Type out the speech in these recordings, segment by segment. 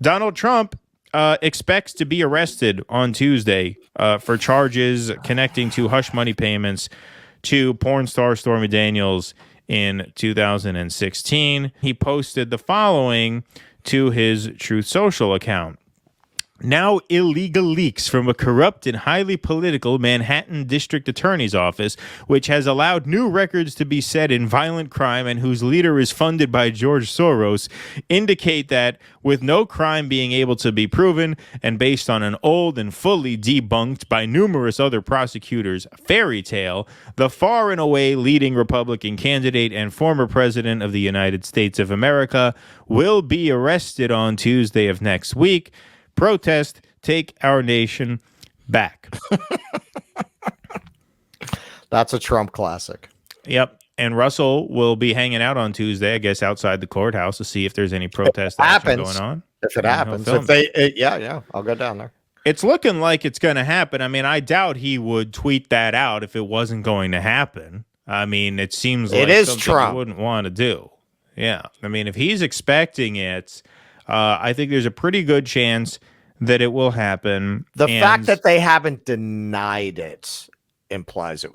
Donald Trump expects to be arrested on Tuesday for charges connecting to hush money payments to porn star Stormy Daniels in 2016. He posted the following to his Truth Social account. Now illegal leaks from a corrupt and highly political Manhattan District Attorney's Office, which has allowed new records to be set in violent crime and whose leader is funded by George Soros, indicate that, with no crime being able to be proven and based on an old and fully debunked by numerous other prosecutors fairy tale, the far and away leading Republican candidate and former president of the United States of America will be arrested on Tuesday of next week. Protest, take our nation back. That's a Trump classic. Yep. And Russell will be hanging out on Tuesday, I guess, outside the courthouse to see if there's any protest action going on. If it happens. Yeah, I'll go down there. It's looking like it's going to happen. I mean, I doubt he would tweet that out if it wasn't going to happen. I mean, it seems like something Trump. He wouldn't want to do. Yeah. I mean, if he's expecting it, I think there's a pretty good chance that it will happen. The fact that they haven't denied it implies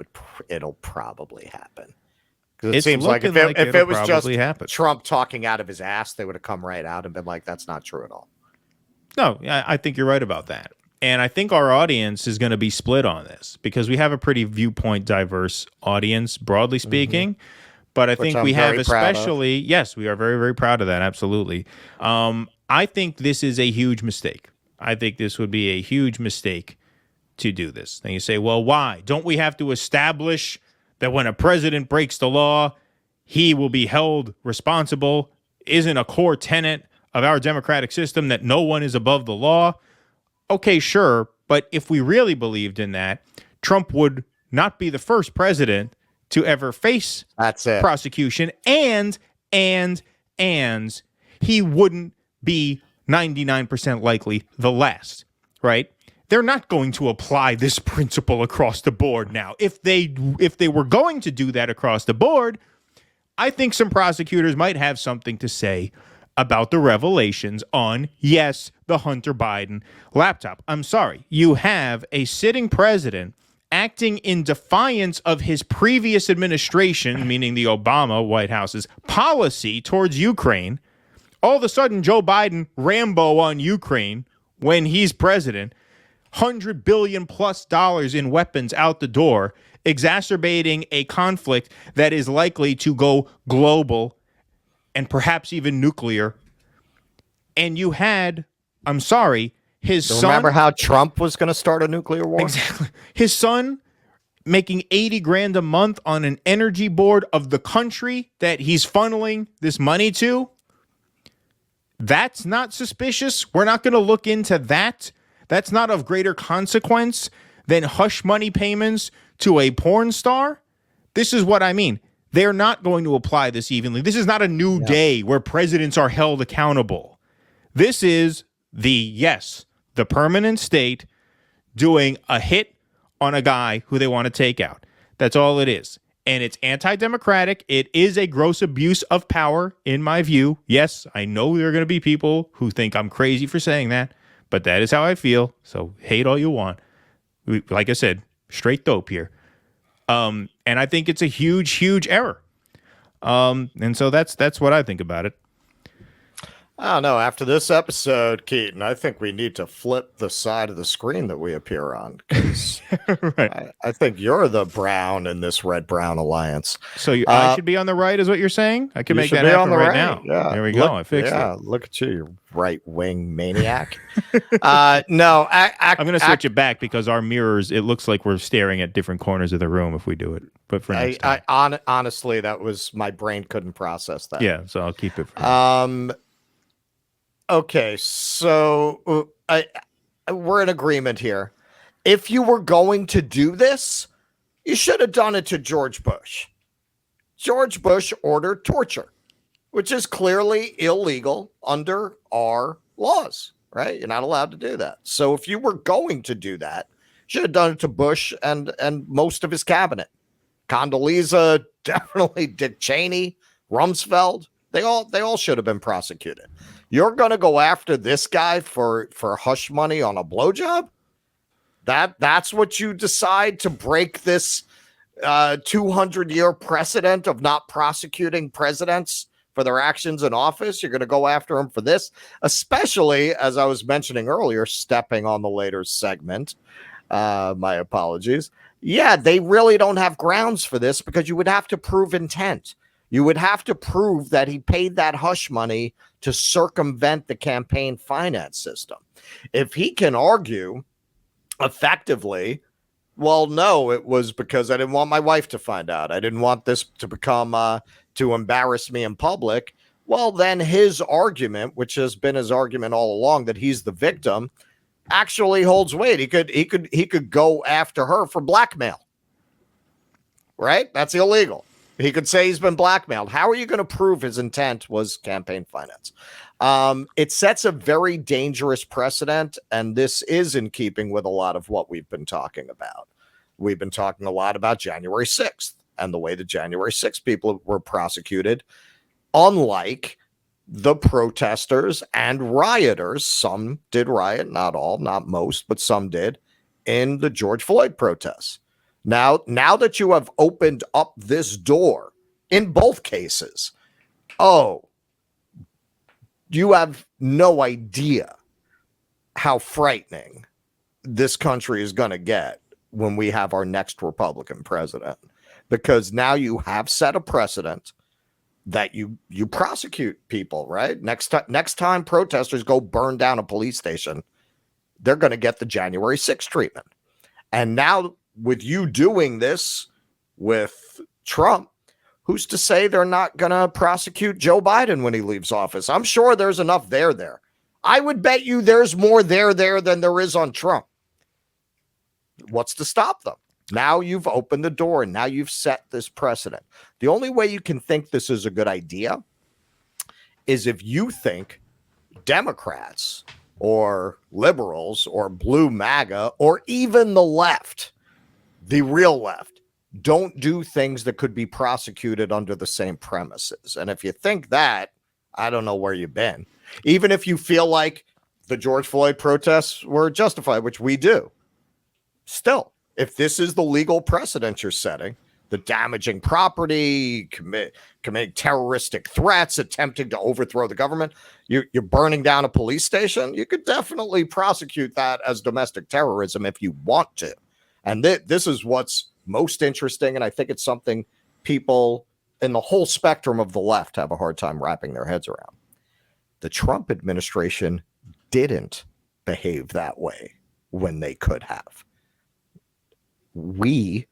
it'll probably happen. Because it seems like if it was just Trump talking out of his ass, they would have come right out and been like, that's not true at all. No, I think you're right about that. And I think our audience is going to be split on this because we have a pretty viewpoint diverse audience, broadly speaking. Mm-hmm. But I think we have especially, yes, we are very, very proud of that. Absolutely. I think this is a huge mistake. I think this would be a huge mistake to do this. And you say, well, why? Don't we have to establish that when a president breaks the law, he will be held responsible? Isn't a core tenet of our democratic system that no one is above the law? Okay, sure. But if we really believed in that, Trump would not be the first president to ever face prosecution, and he wouldn't be 99% likely the last, right? They're not going to apply this principle across the board now. If they were going to do that across the board, I think some prosecutors might have something to say about the revelations on, yes, the Hunter Biden laptop. I'm sorry. You have a sitting president acting in defiance of his previous administration, meaning the Obama White House's policy towards Ukraine. All of a sudden, Joe Biden, Rambo on Ukraine, when he's president, $100 billion plus in weapons out the door, exacerbating a conflict that is likely to go global and perhaps even nuclear. And you had, I'm sorry, his son. Remember how Trump was going to start a nuclear war? Exactly. His son making $80,000 a month on an energy board of the country that he's funneling this money to. That's not suspicious. We're not going to look into that. That's not of greater consequence than hush money payments to a porn star. This is what I mean. They're not going to apply this evenly. This is not a new day where presidents are held accountable. This is the permanent state doing a hit on a guy who they want to take out. That's all it is. And it's anti-democratic. It is a gross abuse of power, in my view. Yes, I know there are going to be people who think I'm crazy for saying that, but that is how I feel. So hate all you want. Like I said, straight dope here. And I think it's a huge, huge error. And so that's what I think about it. I don't know. After this episode, Keaton, I think we need to flip the side of the screen that we appear on. Right. I think you're the brown in this red-brown alliance. So I should be on the right is what you're saying? I can make that happen right now. Yeah. There we go. I fixed it. Yeah, look at you right-wing maniac. No, I'm going to switch it back because our mirrors, it looks like we're staring at different corners of the room if we do it. But for next time. Honestly, that was my brain couldn't process that. Yeah, so I'll keep it for Okay, so we're in agreement here. If you were going to do this, you should have done it to George Bush. George Bush ordered torture, which is clearly illegal under our laws, right? You're not allowed to do that. So if you were going to do that, you should have done it to Bush and most of his cabinet. Condoleezza, definitely Dick Cheney, Rumsfeld, they all should have been prosecuted. You're going to go after this guy for hush money on a blowjob? That's what you decide to break this 200-year precedent of not prosecuting presidents for their actions in office? You're going to go after him for this, especially, as I was mentioning earlier, stepping on the later segment. My apologies. Yeah, they really don't have grounds for this because you would have to prove intent. You would have to prove that he paid that hush money to circumvent the campaign finance system. If he can argue effectively, well, no, it was because I didn't want my wife to find out. I didn't want this to become to embarrass me in public. Well, then his argument, which has been his argument all along, that he's the victim, actually holds weight. He could go after her for blackmail. Right? That's illegal. He could say he's been blackmailed. How are you going to prove his intent was campaign finance? It sets a very dangerous precedent, and this is in keeping with a lot of what we've been talking about. We've been talking a lot about January 6th and the way the January 6th people were prosecuted, unlike the protesters and rioters. Some did riot, not all, not most, but some did, in the George Floyd protests. Now that you have opened up this door in both cases, you have no idea how frightening this country is going to get when we have our next Republican president, because now you have set a precedent that you prosecute people, right? Next time protesters go burn down a police station, they're going to get the January 6th treatment. And now with you doing this with Trump, who's to say they're not going to prosecute Joe Biden when he leaves office? I'm sure there's enough there. I would bet you there's more there than there is on Trump. What's to stop them? Now you've opened the door and now you've set this precedent. The only way you can think this is a good idea is if you think Democrats or liberals or blue MAGA or even the left, the real left, don't do things that could be prosecuted under the same premises. And if you think that, I don't know where you've been. Even if you feel like the George Floyd protests were justified, which we do, still, if this is the legal precedent you're setting, the damaging property, committing terroristic threats, attempting to overthrow the government, you're burning down a police station, you could definitely prosecute that as domestic terrorism if you want to. And this is what's most interesting, and I think it's something people in the whole spectrum of the left have a hard time wrapping their heads around. The Trump administration didn't behave that way when they could have. We,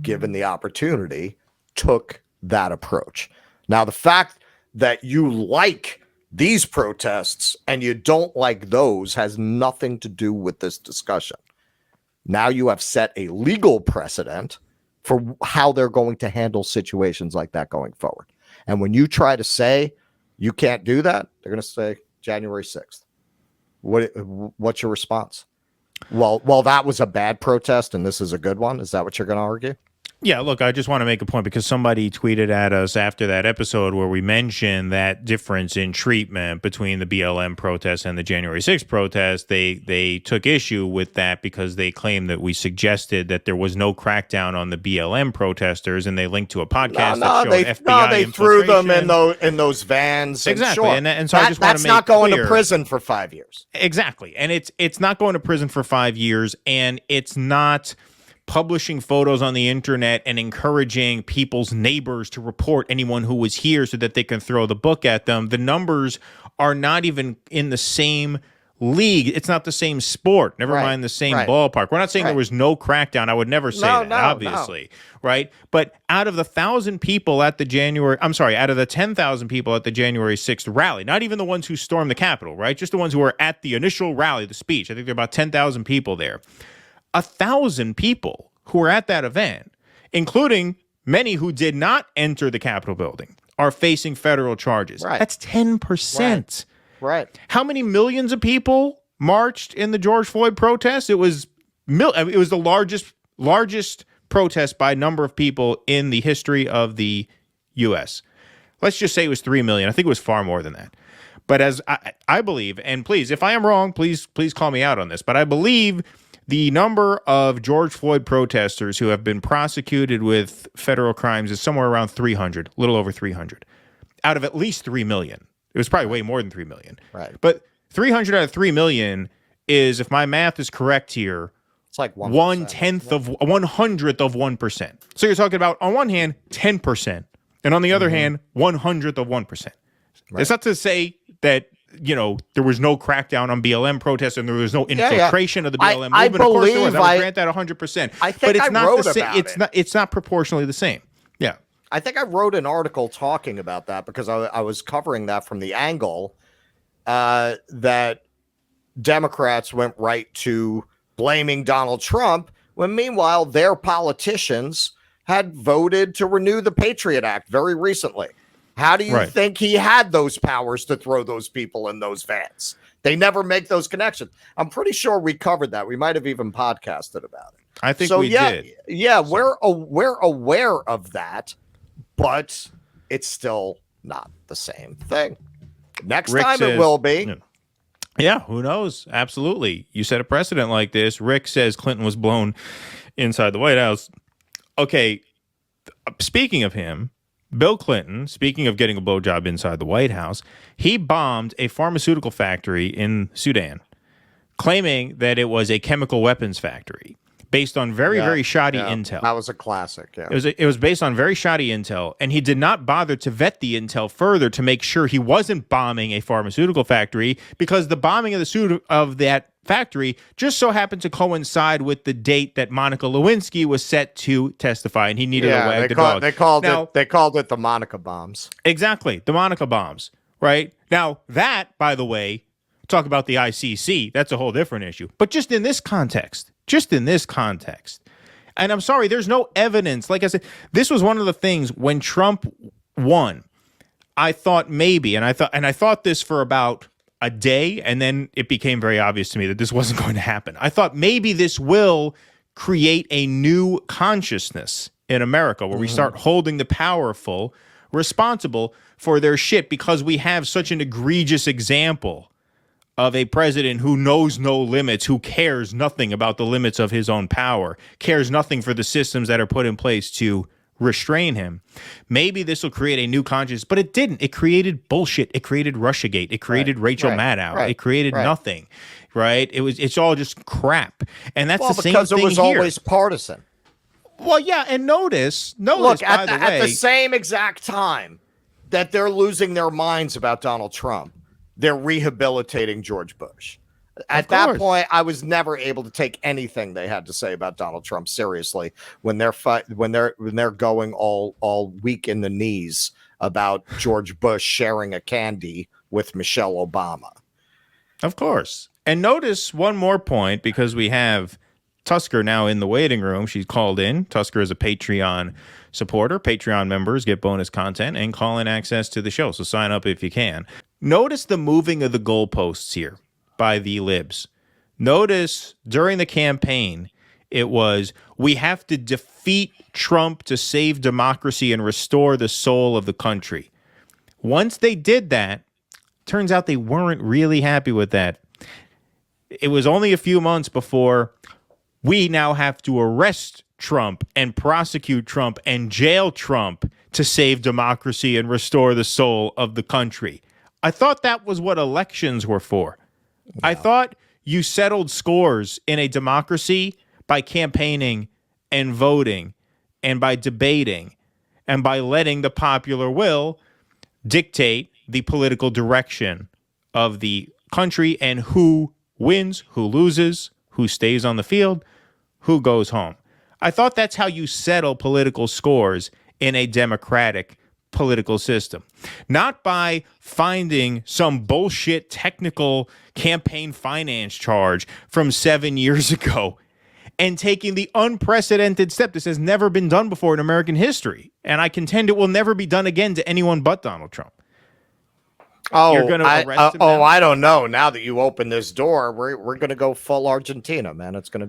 given the opportunity, took that approach. Now, the fact that you like these protests and you don't like those has nothing to do with this discussion. Now you have set a legal precedent for how they're going to handle situations like that going forward. And when you try to say you can't do that, they're going to say January 6th. What's your response? Well, that was a bad protest and this is a good one. Is that what you're going to argue? Yeah, look, I just want to make a point because somebody tweeted at us after that episode where we mentioned that difference in treatment between the BLM protests and the January 6th protests. They took issue with that because they claimed that we suggested that there was no crackdown on the BLM protesters, and they linked to a podcast that showed FBI they threw them in those vans. Exactly, sure. and so I just want to make not going clear, to prison for 5 years. Exactly, and it's not going to prison for 5 years, and it's not publishing photos on the internet and encouraging people's neighbors to report anyone who was here so that they can throw the book at them. The numbers are not even in the same league. It's not the same sport. Never mind the same ballpark. We're not saying there was no crackdown. I would never say that, obviously. Right? But out of the 1,000 people at the out of the 10,000 people at the January 6th rally, not even the ones who stormed the Capitol, right? Just the ones who were at the initial rally, the speech. I think there are about 10,000 people there. 1,000 people who were at that event, including many who did not enter the Capitol building, are facing federal charges. Right. That's 10%. Right. How many millions of people marched in the George Floyd protests? It was the largest protest by number of people in the history of the U.S. Let's just say it was 3 million. I think it was far more than that. But as I believe, and please, if I am wrong, please call me out on this, but I believe the number of George Floyd protesters who have been prosecuted with federal crimes is somewhere around 300, a little over 300, out of at least 3 million. It was probably way more than 3 million. Right. But 300 out of 3 million is, if my math is correct here, it's like 1%. 1/10 of 100th of 1%. So you're talking about, on one hand, 10%, and on the other hand, 100th of 1%. Right. It's not to say that, there was no crackdown on BLM protests and there was no infiltration of the BLM movement. I of course there was. I would grant that 100%. I think I wrote about it. It's not proportionally the same. Yeah. I think I wrote an article talking about that because I was covering that from the angle that Democrats went right to blaming Donald Trump when meanwhile their politicians had voted to renew the Patriot Act very recently. How do you think he had those powers to throw those people in those vans? They never make those connections. I'm pretty sure we covered that. We might have even podcasted about it. I think we did. Yeah, we're aware of that, but it's still not the same thing. Next Rick time says, it will be. Yeah, who knows? Absolutely. You set a precedent like this. Rick says Clinton was blown inside the White House. Okay, speaking of him, Bill Clinton, speaking of getting a blowjob inside the White House, he bombed a pharmaceutical factory in Sudan, claiming that it was a chemical weapons factory based on very shoddy intel. That was a classic. Yeah. It was based on very shoddy intel, and he did not bother to vet the intel further to make sure he wasn't bombing a pharmaceutical factory, because the bombing of that factory just so happened to coincide with the date that Monica Lewinsky was set to testify, and he needed to wag the dog. They called it the Monica bombs. Exactly, the Monica bombs. Right now, that, by the way, talk about the ICC. That's a whole different issue. But just in this context, and I'm sorry, there's no evidence. Like I said, this was one of the things when Trump won. I thought maybe, and I thought this for about a day, and then it became very obvious to me that this wasn't going to happen. I thought maybe this will create a new consciousness in America where we start holding the powerful responsible for their shit, because we have such an egregious example of a president who knows no limits, who cares nothing about the limits of his own power, cares nothing for the systems that are put in place to restrain him. Maybe this will create a new conscience, but it didn't. It created bullshit. It created Russiagate. It created Rachel Maddow. It created nothing, right? It's all just crap. And that's the same thing here. Because it was always partisan. Well, yeah, and notice, look, at the same exact time that they're losing their minds about Donald Trump, they're rehabilitating George Bush. At that point, I was never able to take anything they had to say about Donald Trump seriously when they're going all weak in the knees about George Bush sharing a candy with Michelle Obama. Of course. And notice one more point, because we have Tusker now in the waiting room. She's called in. Tusker is a Patreon supporter. Patreon members get bonus content and call-in access to the show, so sign up if you can. Notice the moving of the goalposts here by the libs. Notice during the campaign, it was, we have to defeat Trump to save democracy and restore the soul of the country. Once they did that, turns out they weren't really happy with that. It was only a few months before we now have to arrest Trump and prosecute Trump and jail Trump to save democracy and restore the soul of the country. I thought that was what elections were for. Yeah. I thought you settled scores in a democracy by campaigning and voting and by debating and by letting the popular will dictate the political direction of the country and who wins, who loses, who stays on the field, who goes home. I thought that's how you settle political scores in a democratic political system. Not by finding some bullshit technical campaign finance charge from 7 years ago and taking the unprecedented step. This has never been done before in American history, and I contend it will never be done again to anyone but Donald Trump. You're going to arrest him now? I don't know. Now that you open this door, we're going to go full Argentina, man. It's going to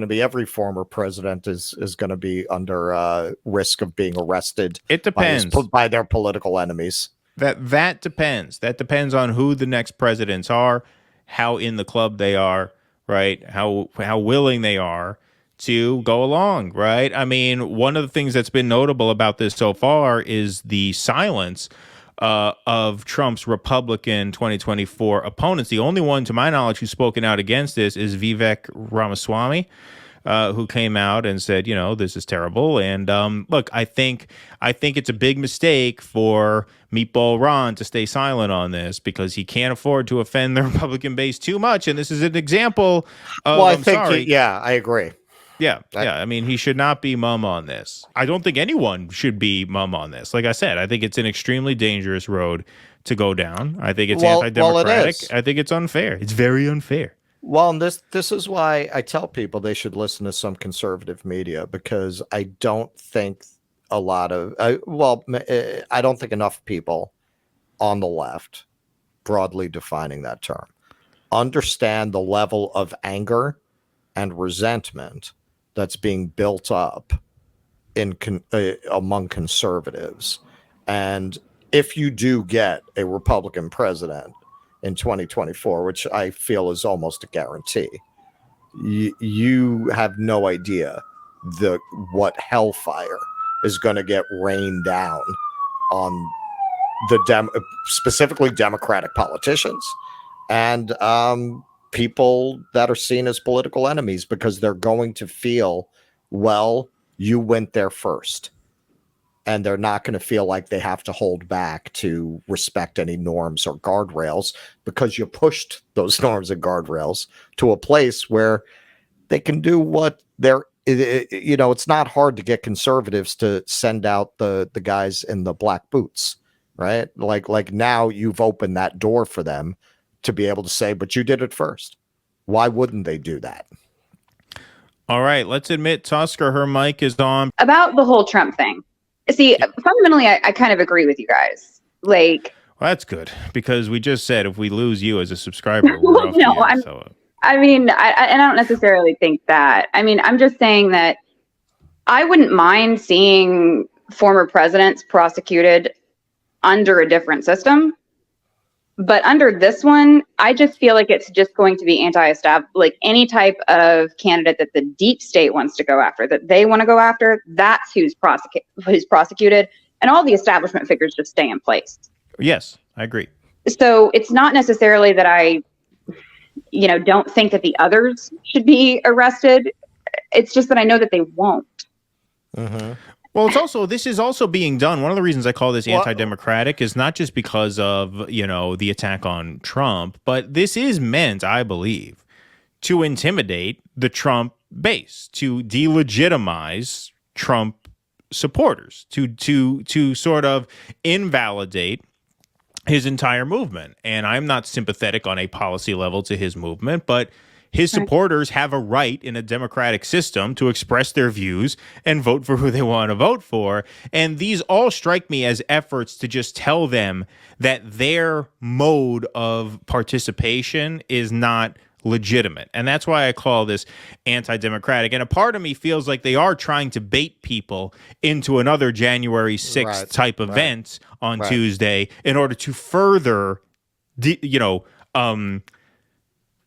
be every former president is going to be under risk of being arrested. It depends by their political enemies. That depends. That depends on who the next presidents are, how in the club they are, right? How willing they are to go along, right? I mean, one of the things that's been notable about this so far is the silence of Trump's Republican 2024 opponents. The only one, to my knowledge, who's spoken out against this is Vivek Ramaswamy, who came out and said, this is terrible. And look, I think it's a big mistake for Meatball Ron to stay silent on this because he can't afford to offend the Republican base too much. And this is an example of, Well, I I'm think, sorry. I agree. Yeah. I mean, he should not be mum on this. I don't think anyone should be mum on this. Like I said, I think it's an extremely dangerous road to go down. I think it's anti-democratic. It is. I think it's unfair. It's very unfair. Well, and this is why I tell people they should listen to some conservative media, because I don't think I don't think enough people on the left, broadly defining that term, understand the level of anger and resentment that's being built up among conservatives. And if you do get a Republican president in 2024, which I feel is almost a guarantee, you have no idea what hellfire is going to get rained down on specifically Democratic politicians and people that are seen as political enemies, because they're going to feel, well, you went there first. And they're not going to feel like they have to hold back to respect any norms or guardrails, because you pushed those norms and guardrails to a place where they can do what it's not hard to get conservatives to send out the guys in the black boots, right? Like now you've opened that door for them to be able to say, but you did it first. Why wouldn't they do that? All right, let's admit Tusker, her mic is on. About the whole Trump thing. See, fundamentally, I kind of agree with you guys. Like, well, that's good, because we just said if we lose you as a subscriber, we're off the air, I mean, I don't necessarily think that. I mean, I'm just saying that I wouldn't mind seeing former presidents prosecuted under a different system. But under this one, I just feel like it's just going to be anti-establishment, like any type of candidate that the deep state wants to go after, that they want to go after, that's who's prosecuted, and all the establishment figures just stay in place. Yes, I agree. So it's not necessarily that I, don't think that the others should be arrested. It's just that I know that they won't. Mm-hmm. Well, this is also being done. One of the reasons I call this anti-democratic is not just because of, the attack on Trump, but this is meant, I believe, to intimidate the Trump base, to delegitimize Trump supporters, to sort of invalidate his entire movement. And I'm not sympathetic on a policy level to his movement, but his supporters have a right in a democratic system to express their views and vote for who they want to vote for. And these all strike me as efforts to just tell them that their mode of participation is not legitimate. And that's why I call this anti-democratic. And a part of me feels like they are trying to bait people into another January 6th type event on Tuesday in order to further,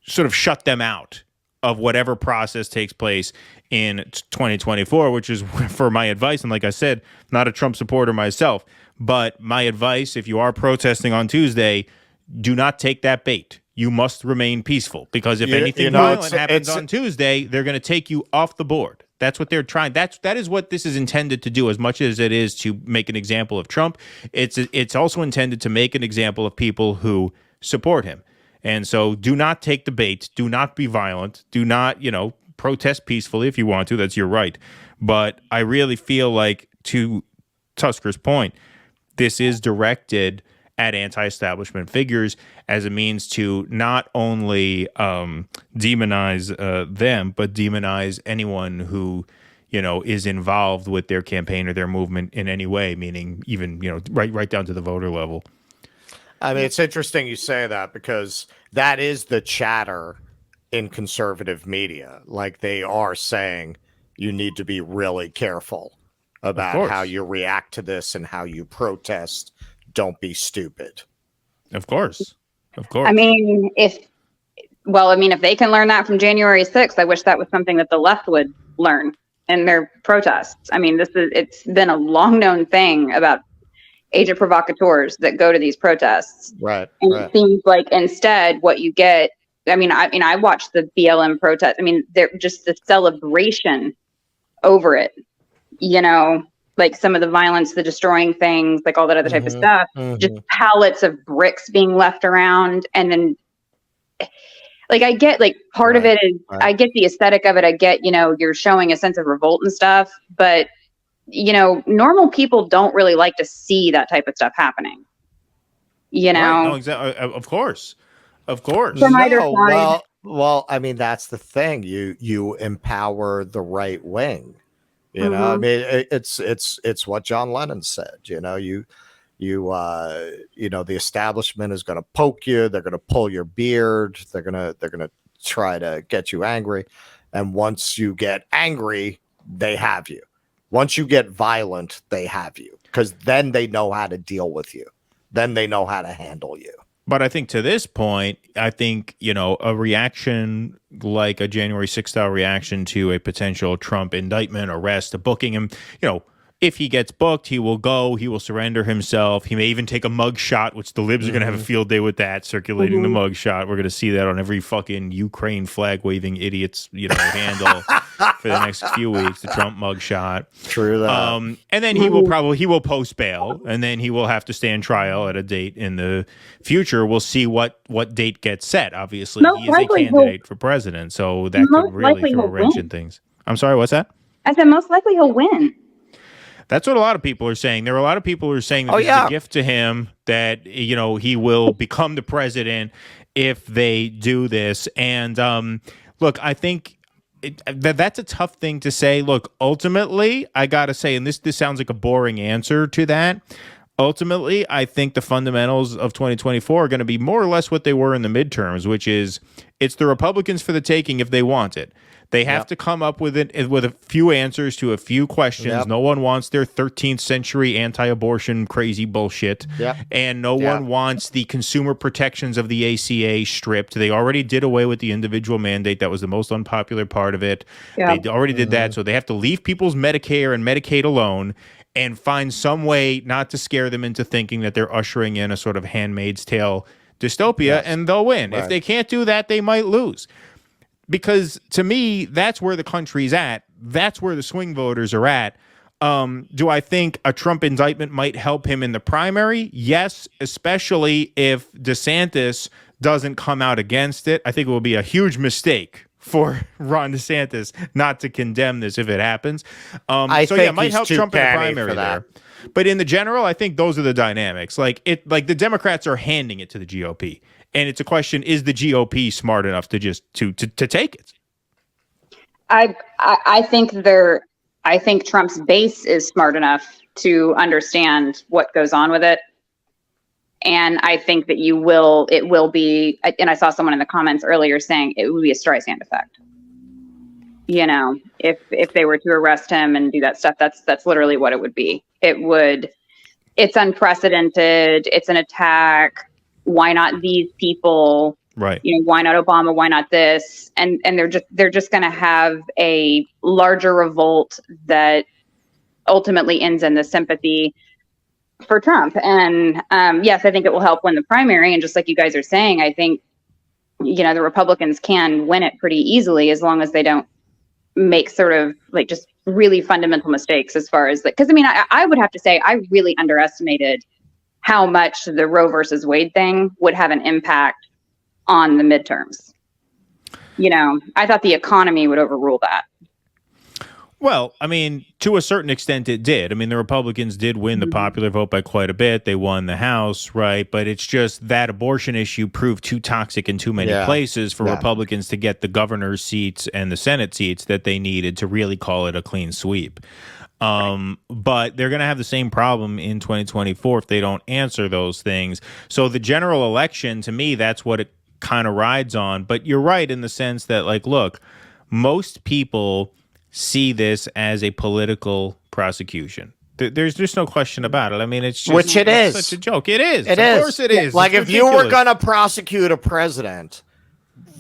sort of shut them out of whatever process takes place in 2024, which is for my advice. And like I said, not a Trump supporter myself, but my advice, if you are protesting on Tuesday, do not take that bait. You must remain peaceful, because if anything violent happens on Tuesday, they're going to take you off the board. That's what they're trying. That is what this is intended to do. As much as it is to make an example of Trump, it's also intended to make an example of people who support him. And so do not take the bait. Do not be violent. Do not, protest peacefully if you want to. That's your right. But I really feel like, to Tusker's point, this is directed at anti-establishment figures as a means to not only demonize them, but demonize anyone who, is involved with their campaign or their movement in any way, meaning even, right down to the voter level. I mean, it's interesting you say that, because that is the chatter in conservative media. Like, they are saying you need to be really careful about how you react to this and how you protest don't be stupid. Of course. I mean, if they can learn that from January 6th, I wish that was something that the left would learn in their protests. I mean, it's been a long known thing about agent provocateurs that go to these protests. Right. And it seems like instead what you get, I watched the BLM protest. I mean, they're just the celebration over it, like some of the violence, the destroying things, like all that other type of stuff, just pallets of bricks being left around. And then like, I get like part of it is I get the aesthetic of it. I get, you're showing a sense of revolt and stuff, but normal people don't really like to see that type of stuff happening. Right. No, exactly. Of course. From either side. Well, I mean, that's the thing. You empower the right wing. I mean, it's what John Lennon said. The establishment is going to poke you. They're going to pull your beard. They're going to try to get you angry. And once you get angry, they have you. Once you get violent, they have you, because then they know how to deal with you. Then they know how to handle you. But I think to this point, a reaction like a January 6th style reaction to a potential Trump indictment, arrest, booking him, if he gets booked, he will go, he will surrender himself. He may even take a mug shot, which the libs are going to have a field day with that, circulating the mug shot. We're going to see that on every fucking Ukraine flag waving idiot's, handle for the next few weeks, the Trump mug shot. True that. And then he will post bail, and then he will have to stand trial at a date in the future. We'll see what date gets set. Obviously, he is a candidate for president, so that could really throw a wrench in things. I'm sorry, what's that? I said most likely he'll win. That's what a lot of people are saying. There are a lot of people who are saying that this is a gift to him, that, he will become the president if they do this. And look, I think that's a tough thing to say. Look, ultimately, I got to say, and this sounds like a boring answer to that. Ultimately, I think the fundamentals of 2024 are going to be more or less what they were in the midterms, which is it's the Republicans for the taking if they want it. They have to come up with a few answers to a few questions. Yep. No one wants their 13th century anti-abortion crazy bullshit. Yep. And no one wants the consumer protections of the ACA stripped. They already did away with the individual mandate. That was the most unpopular part of it. Yep. They already did that. So they have to leave people's Medicare and Medicaid alone and find some way not to scare them into thinking that they're ushering in a sort of Handmaid's Tale dystopia, and they'll win. Right. If they can't do that, they might lose. Because to me, that's where the country's at. That's where the swing voters are at. Do I think a Trump indictment might help him in the primary? Yes, especially if DeSantis doesn't come out against it. I think it will be a huge mistake for Ron DeSantis not to condemn this if it happens. It might help Trump in the primary there. But in the general, I think those are the dynamics. Like the Democrats are handing it to the GOP. And it's a question: is the GOP smart enough to just to take it? I think Trump's base is smart enough to understand what goes on with it, and I think that it will be. And I saw someone in the comments earlier saying it would be a Streisand effect. If they were to arrest him and do that stuff, that's literally what it would be. It's unprecedented. It's an attack. Why not these people? Right. Why not Obama? Why not this? And they're just going to have a larger revolt that ultimately ends in the sympathy for Trump. And yes, I think it will help win the primary. And just like you guys are saying, I think the Republicans can win it pretty easily as long as they don't make sort of like just really fundamental mistakes as far as because I would have to say I really underestimated how much the Roe versus Wade thing would have an impact on the midterms. I thought the economy would overrule that. Well, to a certain extent it did. The Republicans did win the popular vote by quite a bit. They won the House, right? But it's just that abortion issue proved too toxic in too many places for Republicans to get the governor's seats and the Senate seats that they needed to really call it a clean sweep. But they're going to have the same problem in 2024 if they don't answer those things. So the general election, to me, that's what it kind of rides on. But you're right in the sense that, look, most people see this as a political prosecution. There's just no question about it. I mean, it's just Which it it's is. such a joke. It is. It Of is. course it is. Like It's if you were ridiculous. going to prosecute a president,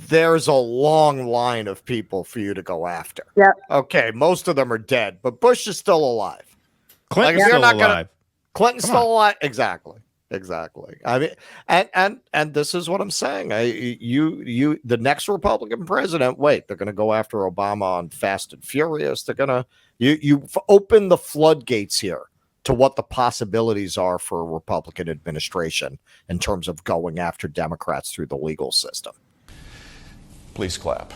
there's a long line of people for you to go after. Yep. Okay, most of them are dead, but Bush is still alive. Clinton's Like, if you're still not gonna- alive. Clinton's Come on. still alive. Exactly. I mean, and this is what I'm saying. The next Republican president. Wait, they're going to go after Obama on Fast and Furious. They're going to you've opened the floodgates here to what the possibilities are for a Republican administration in terms of going after Democrats through the legal system. Please clap.